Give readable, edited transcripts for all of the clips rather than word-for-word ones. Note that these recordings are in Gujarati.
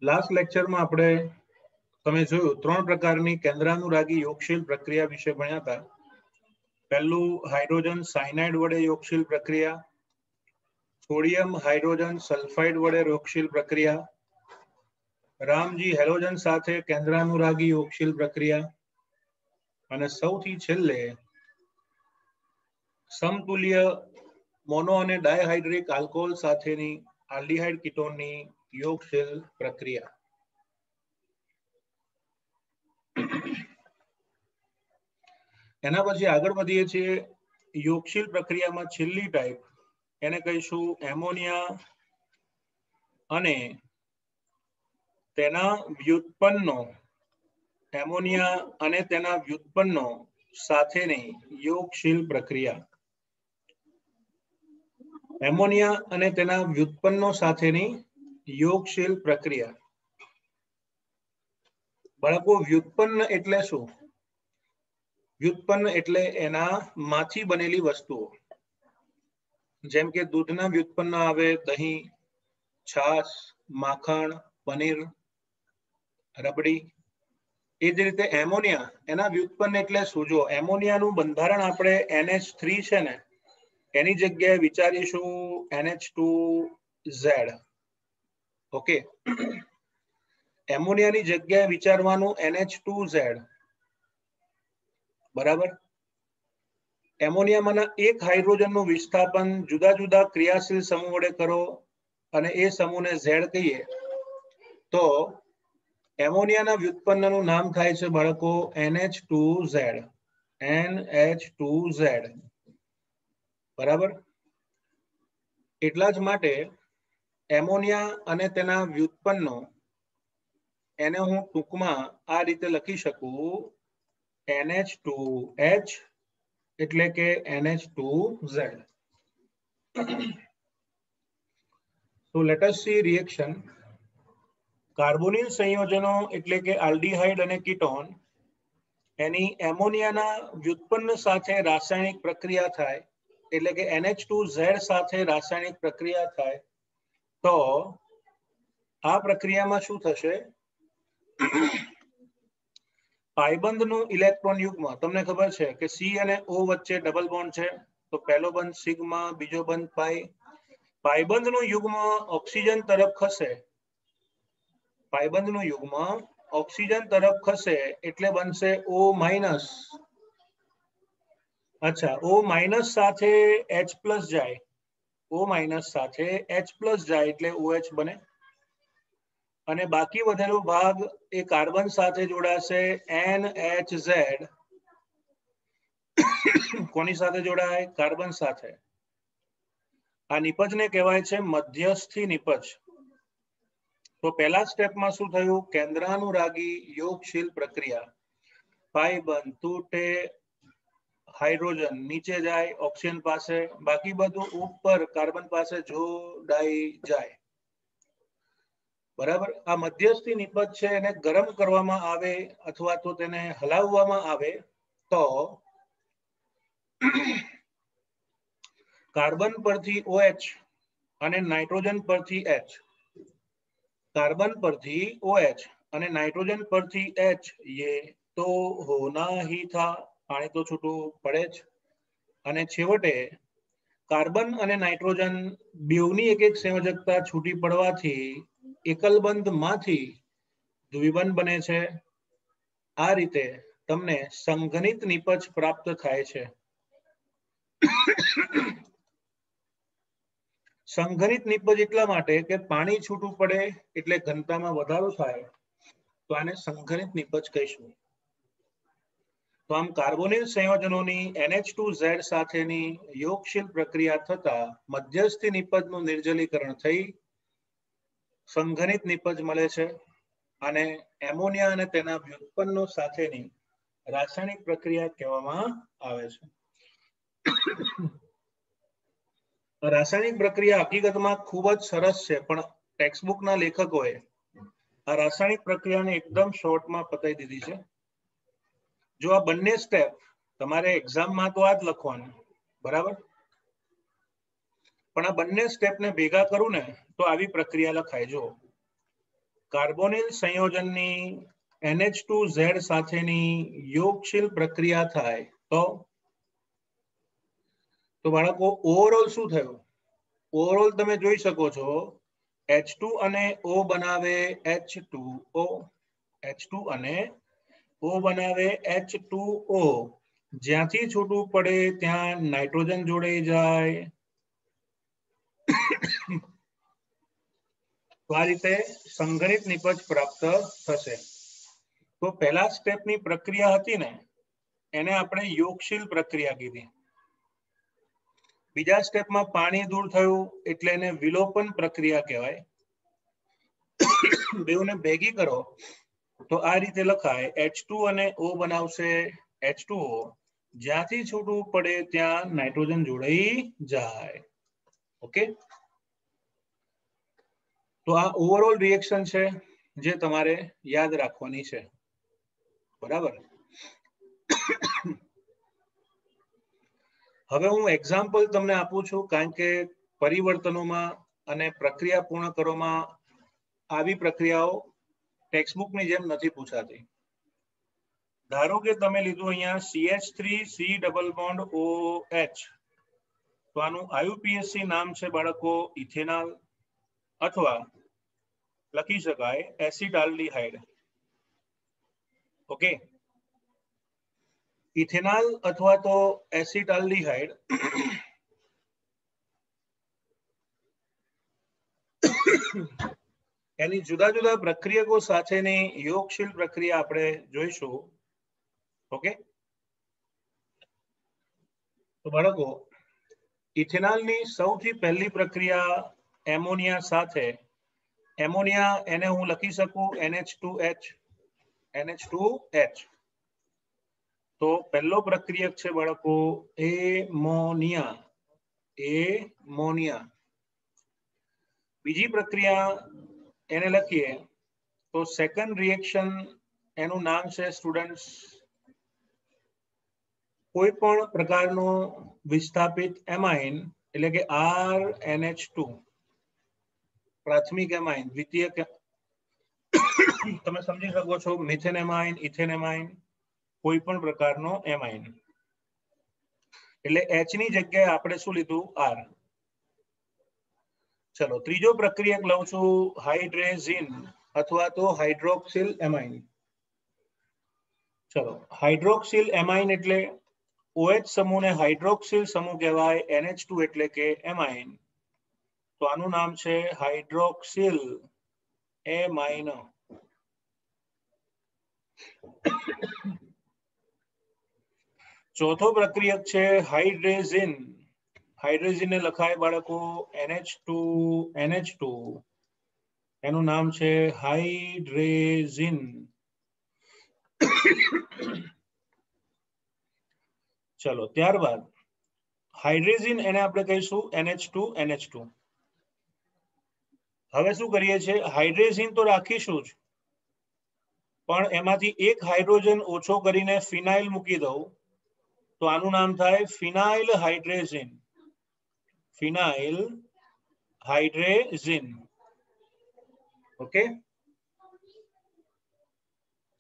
લાસ્ટ લેક્ચરમાં આપણે તમે જોયું 3 પ્રકારની કેન્દ્રાનુરાગી યોગશીલ પ્રક્રિયા વિશે ભણ્યા હતા. પહેલું હાઇડ્રોજન સાયનાઇડ વડે યોગશીલ પ્રક્રિયા, સોડિયમ હાઇડ્રોજન સલ્ફાઇડ વડે યોગશીલ પ્રક્રિયા, રામજી હેલોજન સાથે કેન્દ્રાનુરાગી યોગશીલ પ્રક્રિયા અને સૌથી છેલ્લે સમતુલ્ય મોનો અને ડાયહાઇડ્રિક આલ્કોહોલ સાથેની આલ્ડીહાઇડ કીટોનની યોગશીલ પ્રક્રિયા. એના પછી આગળ વધીએ છીએ. યોગશીલ પ્રક્રિયામાં છેલ્લી ટાઈપ એને કહીશું એમોનિયા અને તેના વ્યુત્પન્નો સાથેની યોગશીલ પ્રક્રિયા. એમોનિયા અને તેના વ્યુત્પન્નો સાથેની યોગશીલ પ્રક્રિયા. બાળકો, વ્યુત્પન્ન એટલે શું? વ્યુત્પન્ન એટલે એનામાંથી બનેલી વસ્તુઓ. જેમ કે દૂધના વ્યુત્પન્ન આવે દહીં, છાશ, માખણ, પનીર, રબડી. એ જ રીતે એમોનિયા એના વ્યુત્પન્ન એટલે શું? જો એમોનિયાનું બંધારણ આપણે NH3 છે ને એની જગ્યાએ વિચારીશું NH2Z. ઓકે, એમોનિયાની જગ્યાએ વિચારવાનું NH2Z. બરાબર. એમોનિયામાંના એક હાઇડ્રોજનનું વિસ્થાપન જુદા જુદા ક્રિયાશીલ સમૂહ વડે કરો અને એ સમૂહને Z કહીએ તો એમોનિયાના વ્યુત્પન્નનું નામ થાય છે બાળકો NH2Z. NH2Z. બરાબર. એટલા જ માટે એમોનિયા અને તેના વ્યુત્પન્નો એને હું ટૂંકમાં આ રીતે લખી શકું NH2H એટલે કે NH2Z. So let us see reaction. Carbonyl સંયોજનો એટલે કે આલ્ડીહાઇડ અને કીટોન એની એમોનિયાના વ્યુત્પન્ન સાથે રાસાયણિક પ્રક્રિયા થાય એટલે કે NH2Z સાથે રાસાયણિક પ્રક્રિયા થાય તો આ પ્રક્રિયામાં શું થશે? પાયબંધનું ઇલેક્ટ્રોન યુગ્મ તમને ખબર છે કે C અને O વચ્ચે ડબલ બોન્ડ છે તો પહેલો બંધ સિગ્મા, બીજો બંધ પાઈ. પાયબંધનું યુગ્મ ઓક્સિજન તરફ ખસે. પાયબંધનું યુગ્મ ઓક્સિજન તરફ ખસે એટલે બનશે O-. અચ્છા, O- સાથે H+ જાય. O- સાથે H+ જાય એટલે OH બને અને બાકી વધેલો ભાગ એ કાર્બન સાથે જોડાશે NHZ. કોની સાથે જોડાય? કાર્બન સાથે. આ નિપજને કહેવાય છે મધ્યસ્થી નિપજ. તો પહેલા સ્ટેપમાં શું થયું? કેન્દ્રાનુરાગી યોગશીલ પ્રક્રિયા. પાયબંધ તૂટે, હાઇડ્રોજન નીચે જાય ઓક્સિજન પાસે, બાકી બધું ઉપર કાર્બન પાસે જોડાઈ જાય. બરાબર. આ મધ્યસ્થી નિપજ છે એને ગરમ કરવામાં આવે અથવા તો તેને હલાવવામાં આવે તો કાર્બન પરથી OH અને નાઇટ્રોજન પરથી H. कार्बन परथी OH અને નાઇટ્રોજન પરથી H. ये तो होना ही था. पानी तो छूटू પડે જ. અને છેવટે કાર્બન અને નાઇટ્રોજન બેવની એક સંયોજકતા છૂટી પડવાથી એકલબંધમાંથી દ્વિબંધ બને છે. આ રીતે તમને સંઘનિત નિપજ પ્રાપ્ત થાય છે. સંઘનિત નિપજ એટલા માટે કે પાણી છૂટું પડે એટલે ઘનતામાં વધારો થાય તો આને સંઘનિત નિપજ કહીશું. તો આમ કાર્બોનિલ સંયોજનોની NH2Z સાથેની યોગશીલ પ્રક્રિયા થતા મધ્યસ્થી નિપજનું નિર્જલીકરણ થઈ સંઘનિત નિપજ મળે છે અને એમોનિયા અને તેના વ્યુત્પન્નો સાથેની રાસાયણિક પ્રક્રિયા કહેવામાં આવે છે. રાસાયણિક પ્રક્રિયા હકીકતમાં ખૂબ જ સરસ છે પણ ટેક્સ્ટબુકના લેખકોએ આ રાસાયણિક પ્રક્રિયાને એકદમ શોર્ટમાં પતાવી દીધી છે. જો આ બંને સ્ટેપ તમારે એક્ઝામમાં તો આ જ લખવાનું, બરાબર, પણ આ બંને સ્ટેપને ભેગા કરું ને તો આવી પ્રક્રિયા લખાય. જો કાર્બોનિલ સંયોજનની NH2Z સાથેની યોગશીલ પ્રક્રિયા થાય તો બાળકો ઓવરઓલ શું થયું? ઓવરઓલ તમે જોઈ શકો છો H2 અને O બનાવે H2O, H2 અને O બનાવે H2O, જ્યાંથી છૂટું પડે ત્યાં નાઇટ્રોજન જોડાઈ જાય. તો આ રીતે સંઘનિત નિપજ પ્રાપ્ત થશે. તો પહેલા સ્ટેપની પ્રક્રિયા હતી ને એને આપણે યોગશીલ પ્રક્રિયા કીધી. બીજા સ્ટેપમાં પાણી દૂર થયું એટલે એને વિલોપન પ્રક્રિયા કહેવાય. બેઉને ભેગી કરો તો આ રીતે લખાય H2 અને O બનાવશે H2O, જ્યાંથી છૂટું પડે ત્યાં નાઇટ્રોજન જોડાઈ જાય. ઓકે, તો આ ઓવરઓલ રિએક્શન છે જે તમારે યાદ રાખવાની છે. બરાબર. હવે હું એક્ઝામ્પલ તમને આપું છું કારણ કે પરિવર્તનોમાં અને પ્રક્રિયા પૂર્ણ કરવામાં આવી પ્રક્રિયાઓ ટેક્સ્ટબુકની જેમ નથી પૂછાતી. ધારો કે તમે લીધું અહીંયા CH3C ડબલ બોન્ડ OH, તો આનું IUPAC નામ છે બાળકો ઇથેનોલ, અથવા લખી શકાય એસિટાલ્ડીહાઇડ. ઓકે, ઇથેનોલ અથવા તો એસિટાલ્ડીહાઇડ એની જુદા જુદા પ્રક્રિયકો સાથેની યોગશીલ પ્રક્રિયા આપણે જોઈશું. ઓકે, તો બાળકો ઇથેનોલની સૌથી પહેલી પ્રક્રિયા એમોનિયા સાથે, એમોનિયા એને હું લખી શકું NH2H. તો પહેલો પ્રક્રિયક છે બાળકો એમોનિયા. બીજી પ્રક્રિયા એને લખીએ તો સેકન્ડ રિએક્શન એનું નામ છે સ્ટુડન્ટ્સ કોઈ પણ પ્રકારનો વિસ્થાપિત એમાઇન એટલે કે RNH2, પ્રાથમિક એમાઇન, દ્વિતીયક તમે સમજી શકો છો મિથેન એમાઇન, ઇથેન એમાઇન, કોઈ પણ પ્રકારનો એમાઇન. એટલે H ની જગ્યાએ આપણે શું લીધું? R. ચલો ત્રીજો પ્રક્રિયક લઉં છું હાઇડ્રેઝિન અથવા તો હાઇડ્રોક્સિલ એમાઇન. ચલો હાઇડ્રોક્સિલ એમાઇન એટલે OH સમૂહને હાઇડ્રોક્સિલ સમૂહ કહેવાય, NH2 એટલે કે એમાઇન. તો આનું નામ છે હાઇડ્રોક્સિલ એમાઇન. ચોથો પ્રક્રિયક છે હાઇડ્રેઝિન. હાઇડ્રેઝિન ને લખાય બાળકો NH2, એનું નામ છે હાઇડ્રેઝિન. ચલો ત્યારબાદ હાઇડ્રેઝિન એને આપણે કહીશું NH2. હવે શું કરીએ છીએ? હાઇડ્રેઝિન તો રાખીશું જ, પણ એમાંથી એક હાઇડ્રોજન ઓછો કરીને ફિનાઇલ મૂકી દઉં તો આનું નામ થાય ફિનાઇલ હાઇડ્રેઝિન. ઓકે,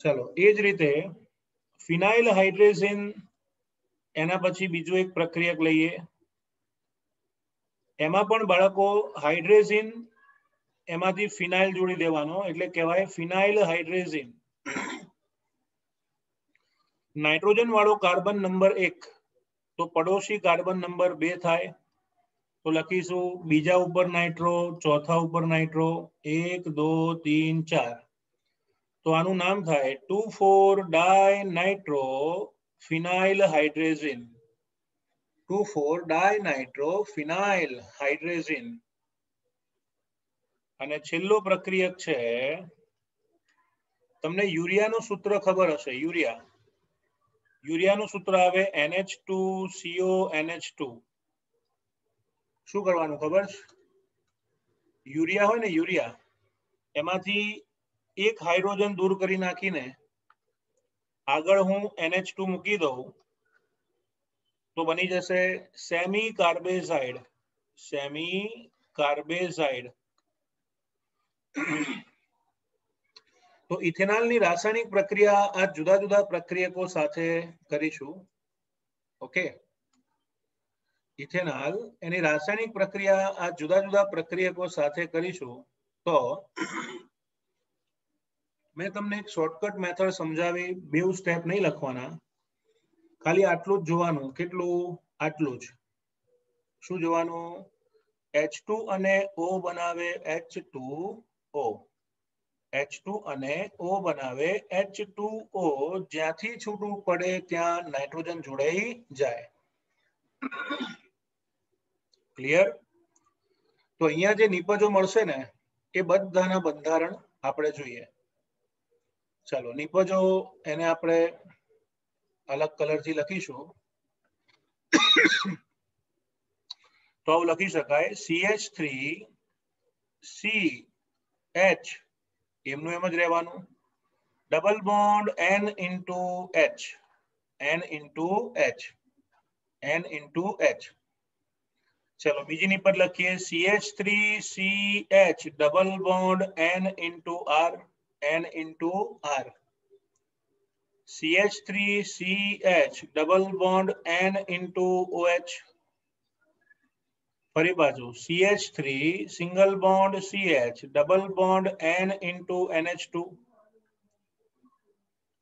ચલો એ જ રીતે ફિનાઇલ હાઇડ્રેઝિન એના પછી બીજું એક પ્રક્રિયક લઈએ. એમાં પણ બાળકો હાઇડ્રેઝિન એમાંથી ફિનાઇલ જોડી દેવાનો એટલે કહેવાય ફિનાઇલ હાઇડ્રેઝિન. નાઇટ્રોજન વાળો કાર્બન નંબર 1 તો પડોશી કાર્બન નંબર 2 થાય. તો લખીશું બીજા ઉપર નાઇટ્રો, ચોથા ઉપર નાઇટ્રો, 1 2 3 4. તો આનું નામ થાય 2,4-ડાયનાઇટ્રો ફિનાઇલ હાઇડ્રેઝિન. 2,4-ડાયનાઇટ્રો ફિનાઇલ હાઇડ્રેઝિન. અને છેલ્લો પ્રક્રિયક છે, તમને યુરિયાનું સૂત્ર ખબર હશે. યુરિયાનું સૂત્ર આવે NH2CO NH2. શું કરવાનું ખબર છે? યુરિયા હોય ને, યુરિયા એમાંથી એક હાઇડ્રોજન દૂર કરી નાખીને આગળ હું NH2 મૂકી દઉં તો બની જશે સેમી કાર્બેઝાઇડ. તો ઇથેનોલની રાસાયણિક પ્રક્રિયા આ જુદા જુદા પ્રક્રિયકો સાથે કરીશું. ઓકે, ઇથેનોલ એની રાસાયણિક પ્રક્રિયા આ જુદા જુદા પ્રક્રિયકો સાથે કરીશું. તો મેં તમને એક શોર્ટકટ મેથડ સમજાવી, બે સ્ટેપ નહીં લખવાના, ખાલી આટલું જ જોવાનું. કેટલું? આટલું જ. શું જોવાનું? H2 અને O બનાવે H2O, H2 અને O બનાવે H2O. જ્યાંથી છૂટું પડે ત્યાં નાઇટ્રોજન જોડાઈ જાય. ક્લિયર? તો અહીંયા જે નિપજો મળશે ને એ બધાના બંધારણ આપણે જોઈએ. ચાલો નિપજો એને આપણે અલગ કલરથી લખીશું. તો આવું લખી શકાય CH3CH, એમનું એમ જ રહેવાનું. Double bond N into H, N into H, N into H. ચલો બીજી નિપજ લખીએ CH3CH double bond N into R, N into R. CH3CH double bond N into OH. ફરી બાજુ CH3 single bond CH double bond N into NH2.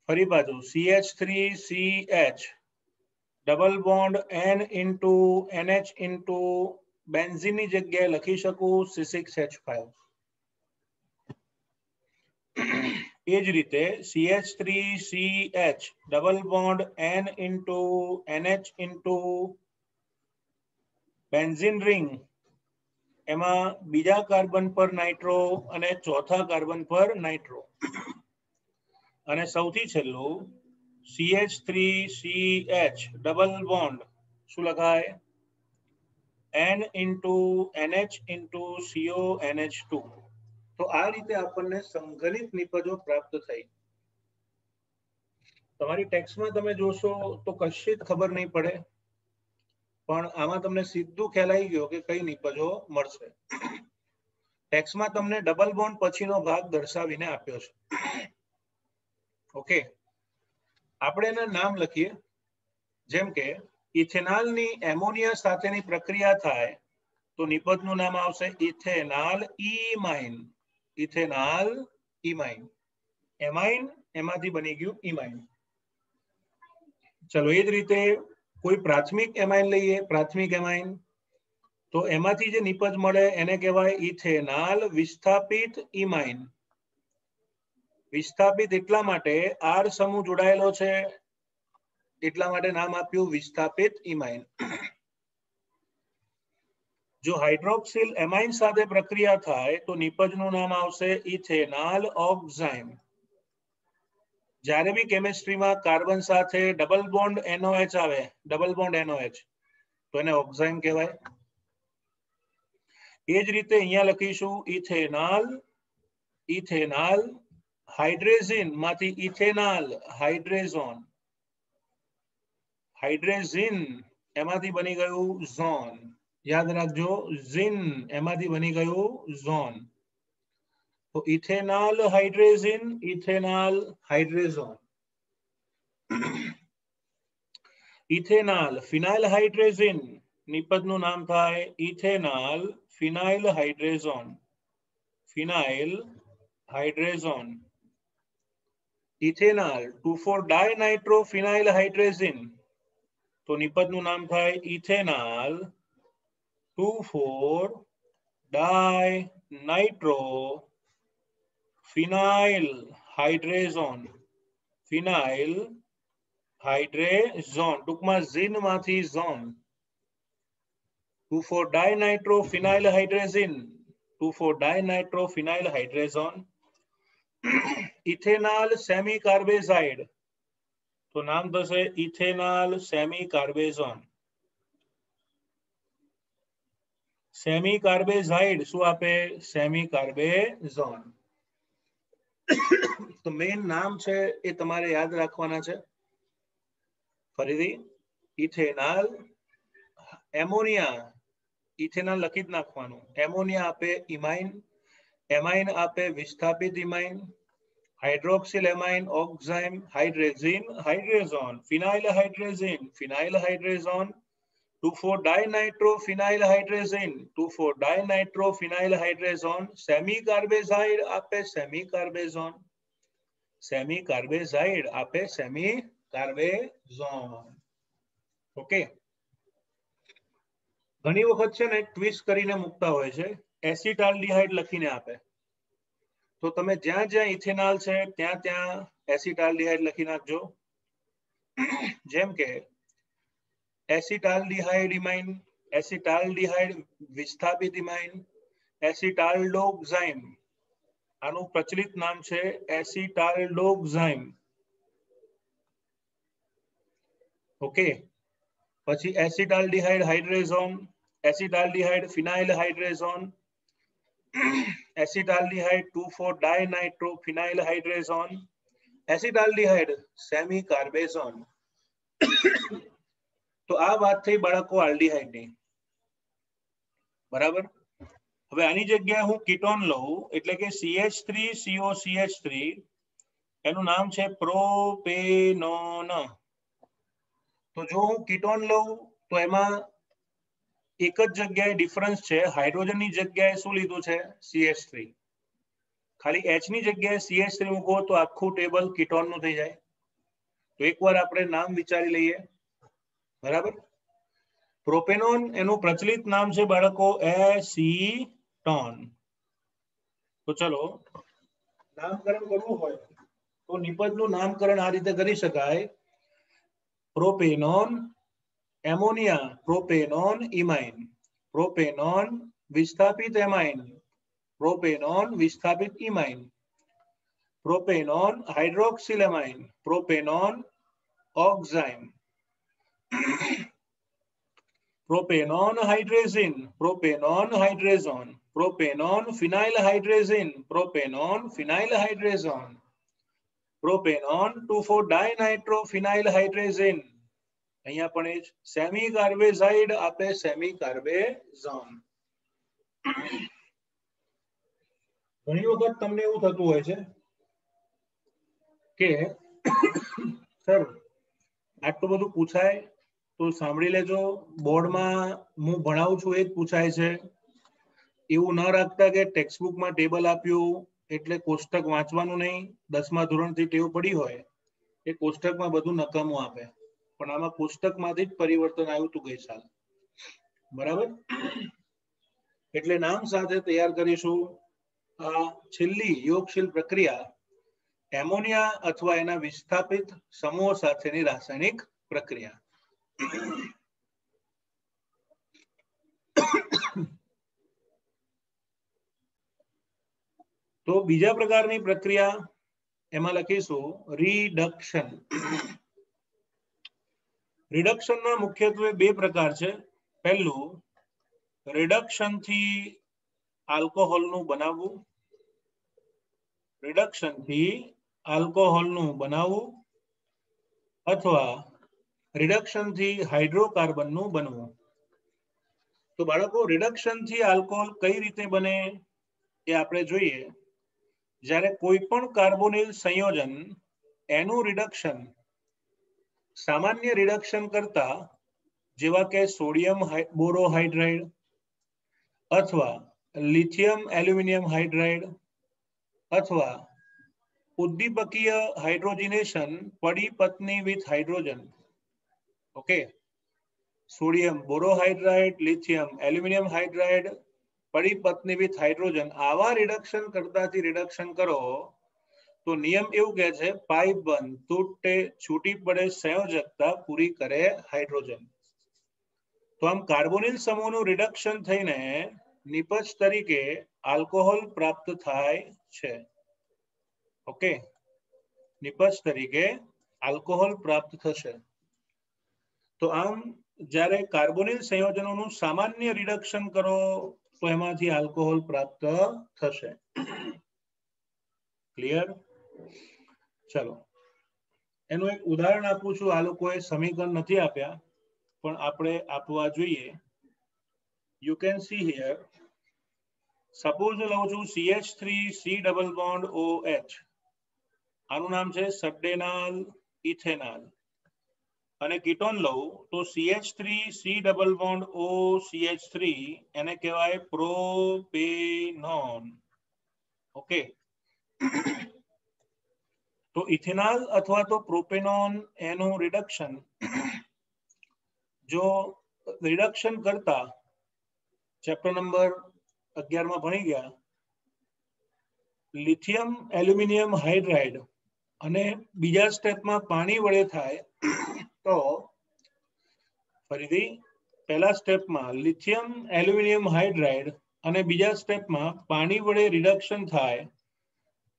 ફરી બાજુ CH3CH double bond N into NH into બેન્ઝીનની જગ્યાએ લખી શકું C6H5. એ જ રીતે CH3CH double bond N into NH into benzene ring, એમાં બીજા કાર્બન પર નાઇટ્રો અને ચોથા કાર્બન પર નાઇટ્રો. અને સૌથી છેલ્લું CH3CH ડબલ બોન્ડ શું લખાય? N into NH into CONH2. તો આ રીતે આપણને સંકલિત નિપજો પ્રાપ્ત થઈ. તમારી ટેક્સ્ટમાં તમે જોશો તો કશી જ ખબર નહીં પડે, પણ આમાં તમને સીધું ખ્યાલ આવી ગયો કે કઈ નિપજો મળશે. ટેક્સ્ટમાં તમને ડબલ બોન્ડ પછીનો ભાગ દર્શાવીને આપ્યો છે. ઓકે, આપણે એના નામ લખીએ. જેમ કે ઇથેનોલની એમોનિયા સાથેની પ્રક્રિયા થાય તો નિપજનું નામ આવશે ઇથેનોલ ઇમાઇન. ઇથેનોલ ઇમાઇન. એમાઇન એમાંથી બની ગયું ઇમાઇન. ચલો એ જ રીતે કોઈ પ્રાથમિક એમાઇન લઈએ. પ્રાથમિક એમાઇન તો એમાંથી જે નિપજ મળે એને કહેવાય ઇથેનોલ વિસ્થાપિત ઇમાઇન. વિસ્થાપિત એટલા માટે R સમૂહ જોડાયેલો છે એટલા માટે નામ આપ્યું વિસ્થાપિત ઇમાઇન. જો હાઇડ્રોક્સિલ એમાઇન સાથે પ્રક્રિયા થાય તો નિપજનું નામ આવશે ઇથેનોલ ઓક્ઝાઇમ. જ્યારે બી કેમિસ્ટ્રીમાં કાર્બન સાથે ડબલ બોન્ડ NOH આવે, ડબલ બોન્ડ NOH, તો એને ઓક્ઝાઇમ કહેવાય. એ જ રીતે અહીંયા લખીશું ઇથેનોલ. ઇથેનોલ હાઇડ્રેઝિન માંથી ઇથેનોલ હાઇડ્રેઝોન. હાઇડ્રેઝિન એમાંથી બની ગયું ઝોન. યાદ રાખજો, ઝિન એમાંથી બની ગયું ઝોન. તો ઇથેનોલ હાઇડ્રેઝિન, ઇથેનોલ હાઇડ્રેઝોન. ઇથેનોલ ફિનાઇલ હાઇડ્રેઝિન, નિપજનું નામ થાય ઇથેનોલ ફિનાઇલ હાઇડ્રેઝોન. ફિનાઇલ હાઇડ્રેઝોન. ઇથેનોલ 2,4-ડાયનાઇટ્રો ફિનાઇલ હાઇડ્રેઝિન, તો નિપજનું નામ થાય ઇથેનોલ 2,4-ડાયનાઇટ્રો ફિનાઇલ હાઇડ્રેઝોન. ફિનાઇલ હાઇડ્રેઝોન, ટૂંકમાં ઝીન માંથી ઝોન. 2,4-ડાયનાઇટ્રો ફિનાઇલ હાઇડ્રેઝિન, 2,4-ડાયનાઇટ્રો ફિનાઇલ હાઇડ્રેઝોન. ઇથેનોલ સેમી કાર્બેઝાઇડ, તો નામ થશે ઇથેનોલ સેમી કાર્બેઝોન. સેમી કાર્બેઝાઇડ શું આપે? સેમી કાર્બેઝોન. તો મેઇન નામ છે એ તમારે યાદ રાખવાના છે. ફરીથી ઇથેનોલ, એમોનિયા, ઇથેનોલ લખી જ નાખવાનું. એમોનિયા આપે ઇમાઇન, એમાઇન આપે વિસ્થાપિત ઇમાઇન, Hydroxylamine, oxime, hydrazine, hydrazone, phenylhydrazine, phenylhydrazone, 2,4-dinitrophenylhydrazine, 2,4-dinitrophenylhydrazone, સેમિકાર્બેઝાઇડ આપે સેમિકાર્બેઝોન, સેમિકાર્બેઝાઇડ આપે સેમિકાર્બેઝોન. ઓકે, ઘણી વખત છે ને ટ્વિસ્ટ કરીને મૂકતા હોય છે, એસિટાલ્ડિહાઇડ લખીને આપે, તો તમે જ્યાં જ્યાં ઇથેનોલ છે ત્યાં ત્યાં એસિટાલ્ડિહાઇડ લખી નાખજો. જેમ કે એસિટાલ્ડિહાઇડ ઇમાઇન, એસિટાલ્ડિહાઇડ વિસ્થાપિત ઇમાઇન, એસિટાલ્ડોક્સાઇમ, આનું પ્રચલિત નામ છે એસિટાલ્ડોક્સાઇમ. ઓકે, પછી એસિટાલ્ડિહાઇડ હાઇડ્રેઝોન, એસિટાલ્ડિહાઇડ ફિનાઇલહાઇડ્રેઝોન, એસિટાલ્ડિહાઇડ 2,4-dinitrophenylhydrazone, એસિટાલ્ડિહાઇડ સેમિકાર્બેઝોન. તો આ વાત થઈ બાળકો આલ્ડિહાઇડની, બરાબર. હવે આની જગ્યાએ હું કીટોન લઉં એટલે કે CH3COCH3, એનું નામ છે પ્રોપેનોન. તો જો હું કીટોન લઉં તો એમાં એક જ જગ્યાએ ડિફરન્સ છે, હાઇડ્રોજનની જગ્યાએ શું લીધું છે CH3, ખાલી H ની જગ્યાએ CH3 મૂકો તો આખું ટેબલ કીટોનનું થઈ જાય. તો એકવાર આપણે નામ વિચારી લઈએ, બરાબર. પ્રોપેનોન એનું પ્રચલિત નામ છે બાળકો એસીટોન. તો ચલો નામકરણ કરવું હોય તો નિપજનું નામકરણ આ રીતે કરી શકાય, propanone ammonia, propanone imine, propanone વિસ્થાપિત એમાઇન, પ્રોપેનોન વિસ્થાપિત imine, propanone hydroxylamine, propanone oxime, propanone hydrazine, propanone hydrazone, propanone phenylhydrazine, propanone phenylhydrazone, propanone 2,4-dinitrophenylhydrazine, અહીંયા પણ એ સેમિકાર્બેઝાઇડ આપે સેમિકાર્બેઝોન. ઘણી વખત તમને એવું થતું હોય છે કે સર આટલું બધું પૂછાય તો સાંભળી લેજો, બોર્ડમાં હું ભણાવું છું એ જ પૂછાય છે, એવું ન રાખતા કે ટેક્સ્ટબુકમાં ટેબલ આપ્યું એટલે કોષ્ટક વાંચવાનું નહીં. 10મા ધોરણથી ટેવ પડી હોય એ કોષ્ટકમાં બધું નકામું આપે, પણ આમાં કોષ્ટકમાંથી જ પરિવર્તન આવ્યું હતું ગઈ સાલ, બરાબર. એટલે નામ સાથે તૈયાર કરીશું આ છેલ્લી યોગશીલ પ્રક્રિયા, એમોનિયા અથવા એના વિસ્થાપિત સમૂહ સાથેની રાસાયણિક પ્રક્રિયા. તો બીજા પ્રકારની પ્રક્રિયા એમાં લખીશું રિડક્શન. રિડક્શનના મુખ્યત્વે બે પ્રકાર છે. પહેલું, રિડક્શનથી આલ્કોહોલનું બનાવવું, રિડક્શનથી આલ્કોહોલનું બનાવવું અથવા રિડક્શનથી હાઇડ્રોકાર્બનનું બનવું. તો બાળકો રિડક્શનથી આલ્કોહોલ કઈ રીતે બને એ આપણે જોઈએ. જ્યારે કોઈ પણ કાર્બોનિલ સંયોજન એનું રિડક્શન સામાન્ય રિડક્શન કરતા, જેવા કે સોડિયમ બોરોહાઇડ્રાઇડ અથવા લિથિયમ એલ્યુમિનિયમ હાઇડ્રાઇડ અથવા ઉદ્દીપકીય હાઇડ્રોજનેશન પડી પત્ની with hydrogen. Okay, sodium borohydride, lithium aluminium hydride, પડી પત્ની વિથ હાઇડ્રોજન, આવા રિડક્શન કરતાથી રિડક્શન કરો તો નિયમ એવું કહે છે, પાઇપ બંધ, તૂટે, છૂટી પડે સંયોજકતા પૂરી કરે હાઇડ્રોજન. તો આમ કાર્બોનિલ સમૂહનું રિડક્શન થઈને નિપજ તરીકે આલ્કોહોલ પ્રાપ્ત થાય છે. ઓકે, નિપજ તરીકે આલ્કોહોલ પ્રાપ્ત થશે. તો આમ જ્યારે કાર્બોનિલ સંયોજનોનું સામાન્ય રિડક્શન કરો તો એમાંથી આલ્કોહોલ પ્રાપ્ત થશે. ક્લિયર? ચલો એનું એક ઉદાહરણ આપું છું. આ લોકોએ સમીકરણ નથી આપ્યા પણ આપણે આપવા જોઈએ. You can see here, suppose લઉં છું CH3 C double bond OH, આનું નામ છે સડેનાલ ઇથેનાલ. અને કીટોન લઉં તો CH3 C double bond O CH3 એને કહેવાય પ્રોપેનોન. ઓકે, તો ઇથેનોલ અથવા તો પ્રોપેનોન એનું રિડક્શન જો રિડક્શન કરતા ચેપ્ટર નંબર 11 માં ભણી ગયા લિથિયમ એલ્યુમિનિયમ હાઇડ્રાઇડ અને બીજા સ્ટેપમાં પાણી વડે થાય તો ફરીથી પહેલા સ્ટેપમાં લિથિયમ એલ્યુમિનિયમ હાઇડ્રાઇડ અને બીજા સ્ટેપમાં પાણી વડે રિડક્શન થાય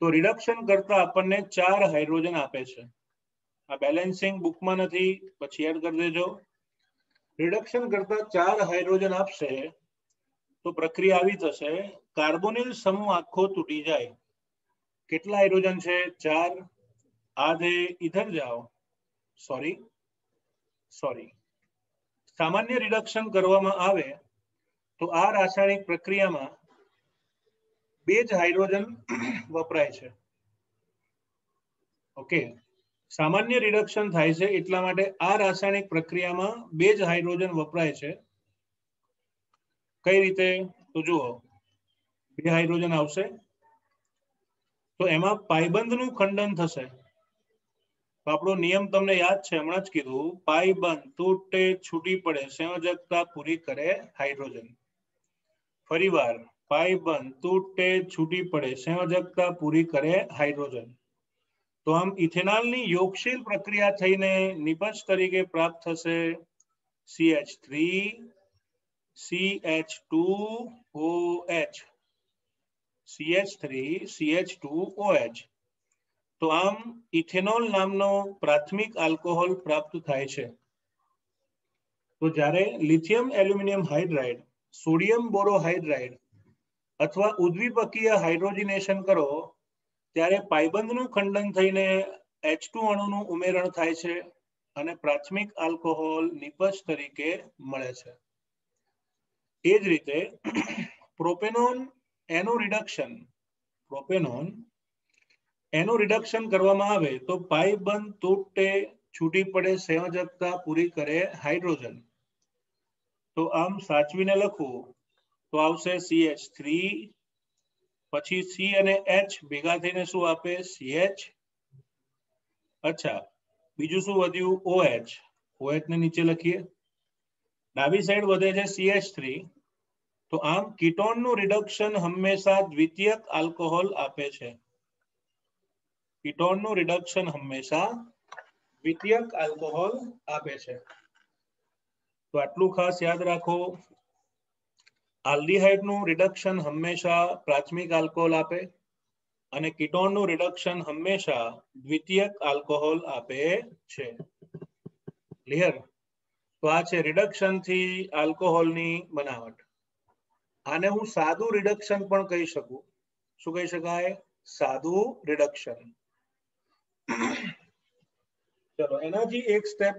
તો રિડક્શન કરતા આપણને 4 હાઇડ્રોજન આપે છે. આ બેલેન્સિંગ બુકમાં નથી, પછી એડ કરી દેજો. રિડક્શન કરતા 4 હાઇડ્રોજન આપશે તો પ્રક્રિયા આવી થશે, કાર્બોનિલ સમૂહ આખો તૂટી જાય. કેટલા હાઇડ્રોજન છે? 4. આધે ઇધર જાઓ. સોરી, સામાન્ય રિડક્શન કરવામાં આવે તો આ રાસાયણિક પ્રક્રિયામાં 2 જ હાઇડ્રોજન વપરાય છે. ઓકે, સામાન્ય રિડક્શન થાય છે એટલા માટે આ રાસાયણિક પ્રક્રિયામાં 2 જ હાઇડ્રોજન વપરાય છે. કઈ રીતે? તો જુઓ, 2 હાઇડ્રોજન આવશે તો એમાં પાઇબંધનું ખંડન થશે. તો આપણો નિયમ તમને યાદ છે, હમણાં જ કીધું, પાઇબંધ તૂટે છૂટી પડે સંયોજકતા પૂરી કરે હાઇડ્રોજન. ફરીવાર, પાઇબંધ તૂટે છૂટી પડે સંયોજકતા પૂરી કરે હાઇડ્રોજન. તો આમ ઇથેનોલની યોગશીલ પ્રક્રિયા થઈને નિપજ તરીકે પ્રાપ્ત થશે CH3 CH2OH. CH3 CH2OH. તો આમ ઇથેનોલ નામનો પ્રાથમિક આલ્કોહોલ પ્રાપ્ત થાય છે. તો જ્યારે લિથિયમ એલ્યુમિનિયમ હાઇડ્રાઇડ, સોડિયમ બોરોહાઇડ્રાઇડ અથવા ઉદ્દીપકીય હાઇડ્રોજનેશન કરો ત્યારે પાઇબંધનું ખંડન થઈને H2 અણુનું ઉમેરણ થાય છે અને પ્રાથમિક આલ્કોહોલ નિપજ તરીકે મળે છે. એ જ રીતે પ્રોપેનોન એનું રિડક્શન કરવામાં આવે તો પાઇબંધ તૂટે છૂટી પડે સંયોજકતા પૂરી કરે હાઇડ્રોજન. તો આમ સાચવીને લખવું તો આવશે CH3, પછી C અને H ભેગા થઈને શું આપે? CH. અચ્છા, બીજું શું વધ્યું? OH. OH ને નીચે લખીએ. ડાબી સાઈડ વધે છે CH3. તો આમ કીટોનનું રિડક્શન હંમેશા દ્વિતીયક આલ્કોહોલ આપે છે. કીટોનનું રિડક્શન હંમેશા દ્વિતીયક આલ્કોહોલ આપે છે. તો આટલું ખાસ યાદ રાખો. આલ્ડીહાઇડનું રિડક્શન હંમેશા પ્રાથમિક આલ્કોહોલ આપે અને કીટોનનું રિડક્શન હંમેશા દ્વિતીયક આલ્કોહોલ આપે છે. ક્લિયર? તો આ છે રિડક્શન થી આલ્કોહોલની બનાવટ. આને હું સાદું રિડક્શન પણ કહી શકું. શું કહી શકાય? સાદું રિડક્શન. ચલો એનાથી એક સ્ટેપ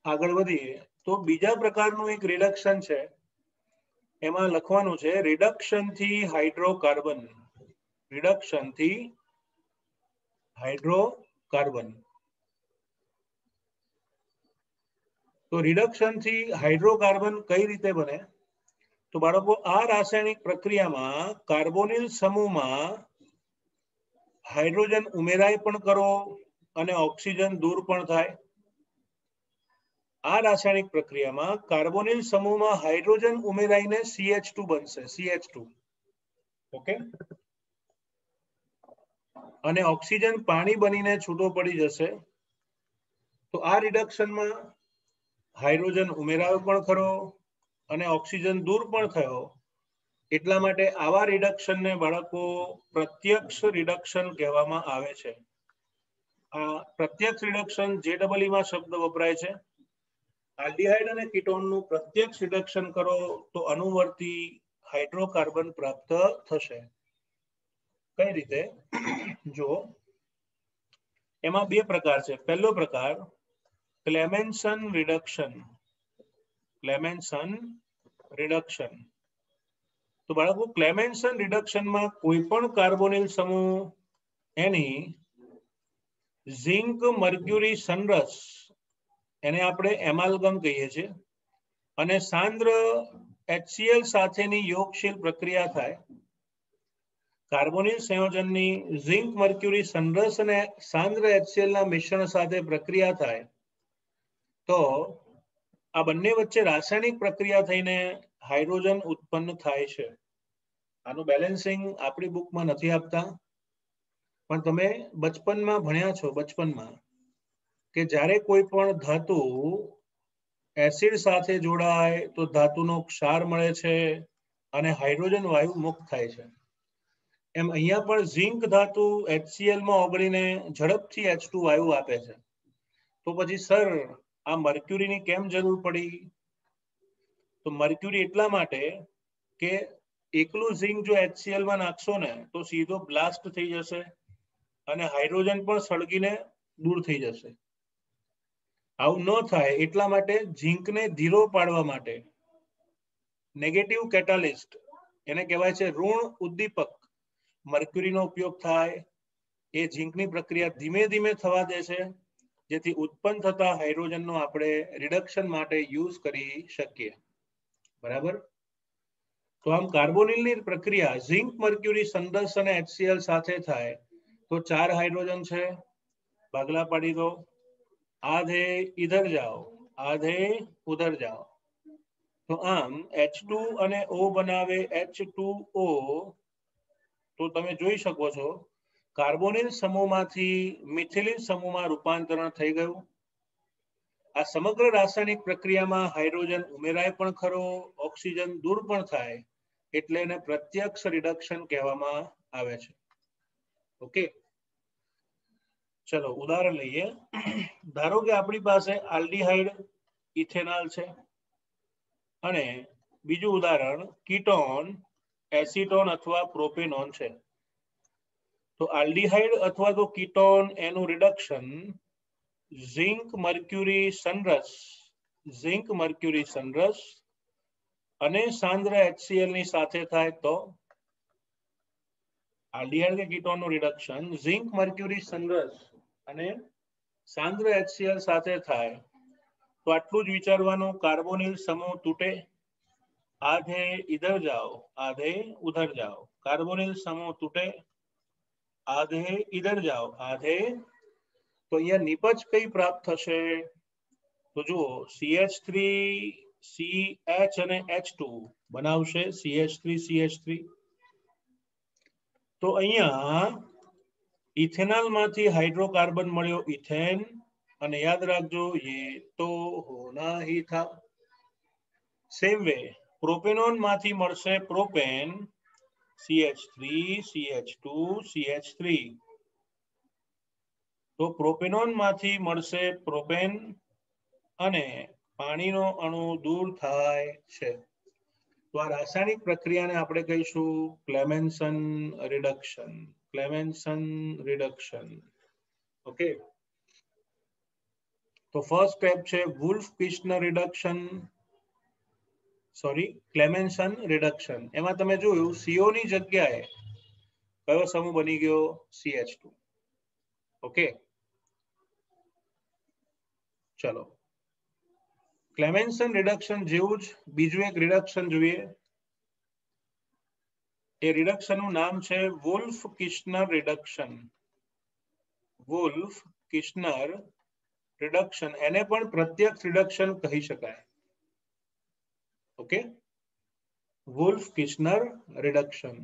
આગળ વધીએ તો બીજા પ્રકારનું એક રિડક્શન છે. એમાં લખવાનું છે રિડક્શન થી હાઇડ્રોકાર્બન. રિડક્શન થી હાઇડ્રોકાર્બન. તો રિડક્શન થી હાઇડ્રોકાર્બન કઈ રીતે બને? તો બાળકો, આ રાસાયણિક પ્રક્રિયામાં કાર્બોનિલ સમૂહમાં હાઇડ્રોજન ઉમેરાય પણ કરો અને ઓક્સિજન દૂર પણ થાય. આ રાસાયણિક પ્રક્રિયામાં કાર્બોનિલ સમૂહમાં હાઇડ્રોજન ઉમેરાઈને CH2 બનશે. CH2. ઓકે, અને ઓક્સિજન પાણી બનીને છૂટો પડી જશે. તો આ રિડક્શનમાં હાઇડ્રોજન ઉમેરાયો પણ ખરો અને ઓક્સિજન દૂર પણ થયો. એટલા માટે આવા રિડક્શનને બાળકો પ્રત્યક્ષ રિડક્શન કહેવામાં આવે છે. આ પ્રત્યક્ષ રિડક્શન JEE માં શબ્દ વપરાય છે. આલ્ડીહાઇડ અને કીટોનનું પ્રત્યક્ષ રિડક્શન કરો તો અનુવર્તી હાઇડ્રોકાર્બન પ્રાપ્ત થશે. કઈ રીતે? જો એમાં 2 પ્રકાર છે. પહેલો પ્રકાર ક્લેમેન્સન રિડક્શન. ક્લેમેન્સન રિડક્શન. તો બાળકો, ક્લેમેન્સન રિડક્શનમાં કોઈ પણ કાર્બોનિલ સમૂહ એની ઝિંક મર્ક્યુરી સનરસ એને આપણે એમાલ્ગમ કહીએ છીએ અને સાંદ્ર HCl સાથેની યોગશીલ પ્રક્રિયા થાય, કાર્બોનિલ સંયોજનની ઝિંક મર્ક્યુરી સનરસ અને સાંદ્ર HCl ના મિશ્રણ સાથે પ્રક્રિયા થાય તો આ બંને વચ્ચે રાસાયણિક પ્રક્રિયા થઈને હાઇડ્રોજન ઉત્પન્ન થાય છે. આનું બેલેન્સિંગ આપણી બુકમાં નથી આપતા, પણ તમે બચપનમાં ભણ્યા છો, બચપનમાં કે જ્યારે કોઈ પણ ધાતુ એસિડ સાથે જોડાય તો ધાતુનો ક્ષાર મળે છે અને હાઇડ્રોજન વાયુ મુક્ત થાય છે. એમ અહીંયા પણ ઝિંક ધાતુ HCl માં ઓગળીને ઝડપથી H2 વાયુ આપે છે. તો પછી સર આ મર્ક્યુરીની કેમ જરૂર પડી? તો મર્ક્યુરી એટલા માટે કે એકલું ઝિંક જો HCl માં નાખશો ને તો સીધો બ્લાસ્ટ થઈ જશે અને હાઇડ્રોજન પણ સળગીને દૂર થઈ જશે. આવું ન થાય એટલા માટે ઝિંકને ધીરો પાડવા માટે નેગેટિવ કેટાલિસ્ટ, એને કહેવાય છે ઋણ ઉદ્દીપક, મર્ક્યુરીનો ઉપયોગ થાય. એ ઝિંકની પ્રક્રિયા ધીમે ધીમે થવા દે છે, જેથી ઉત્પન્ન થતા હાઇડ્રોજનનો આપણે રિડક્શન માટે યુઝ કરી શકીએ. બરાબર? તો આમ કાર્બોનિલની પ્રક્રિયા ઝિંક મર્ક્યુરી સનરસ અને HCl સાથે થાય તો 4 હાઇડ્રોજન છે, ભાગલા પાડી દો, आधे इधर जाओ, आधे उधर जाओ. तो आम H2 અને O બનાવે H2O. તો તમે જોઈ શકો છો કાર્બોનિલ સમૂહમાંથી મિથિલિન સમૂહમાં રૂપાંતરણ થઈ ગયું. આ સમગ્ર રાસાયણિક પ્રક્રિયામાં હાઇડ્રોજન ઉમેરાય પણ ખરો, ઓક્સિજન દૂર પણ થાય, એટલે એને પ્રત્યક્ષ રિડક્શન કહેવામાં આવે છે. ઓકે, ચલો ઉદાહરણ લઈએ. ધારો કે આપણી પાસે આલ્ડીહાઇડ ઇથેનોલ છે અને બીજું ઉદાહરણ કીટોન એસિટોન અથવા પ્રોપેનોન છે. તો આલ્ડીહાઇડ અથવા તો કીટોન એનું રિડક્શન ઝિંક મર્ક્યુરી સનરસ અને સાંદ્ર HCl ની સાથે થાય તો આલ્ડીહાઇડ કે કીટોનનું રિડક્શન ઝિંક મર્ક્યુરી સનરસ અને સાંદ્ર HCl સાથે થાય તો આટલું જ વિચારવાનું, કાર્બોનિલ સમૂહ તૂટે, आधे इधर जाओ, आधे उधर जाओ. कार्बोनिल समूह तूटे, आधे इधर जाओ, आधे. तो અહીંયા નિપજ કઈ પ્રાપ્ત થશે? તો જુઓ CH3CH અને H2 બનાવશે CH3CH3. તો અહીંયા ઇથેનોલ માંથી હાઇડ્રોકાર્બન મળ્યો ઇથેન, અને યાદ રાખજો ये तो होना ही था. સેમ વે પ્રોપેનોન માંથી મળશે પ્રોપેન CH3 CH2 CH3. તો પ્રોપેનોન માંથી મળશે પ્રોપેન અને પાણીનો અણુ દૂર થાય છે. તો આ રાસાયણિક પ્રક્રિયાને આપણે કહીશું ક્લેમેન્સન રિડક્શન. ક્લેમેન્સન રિડક્શન. ઓકે, તો ફર્સ્ટ સ્ટેપ છે વુલ્ફ-કિર્ચનર રિડક્શન, સોરી ક્લેમેન્સન રિડક્શન. એમાં તમે જોયું CO ની જગ્યાએ કયો સમૂહ બની ગયો? CH2. ઓકે, ચલો ક્લેમેન્સન રિડક્શન જેવું જ બીજું એક રિડક્શન જોઈએ. એ રિડક્શનનું નામ છે વુલ્ફ-કિર્ચનર રિડક્શન. વુલ્ફ-કિર્ચનર રિડક્શન, એને પણ પ્રત્યક્ષ રિડક્શન કહી શકાય. Okay, Wolff Kishner reduction.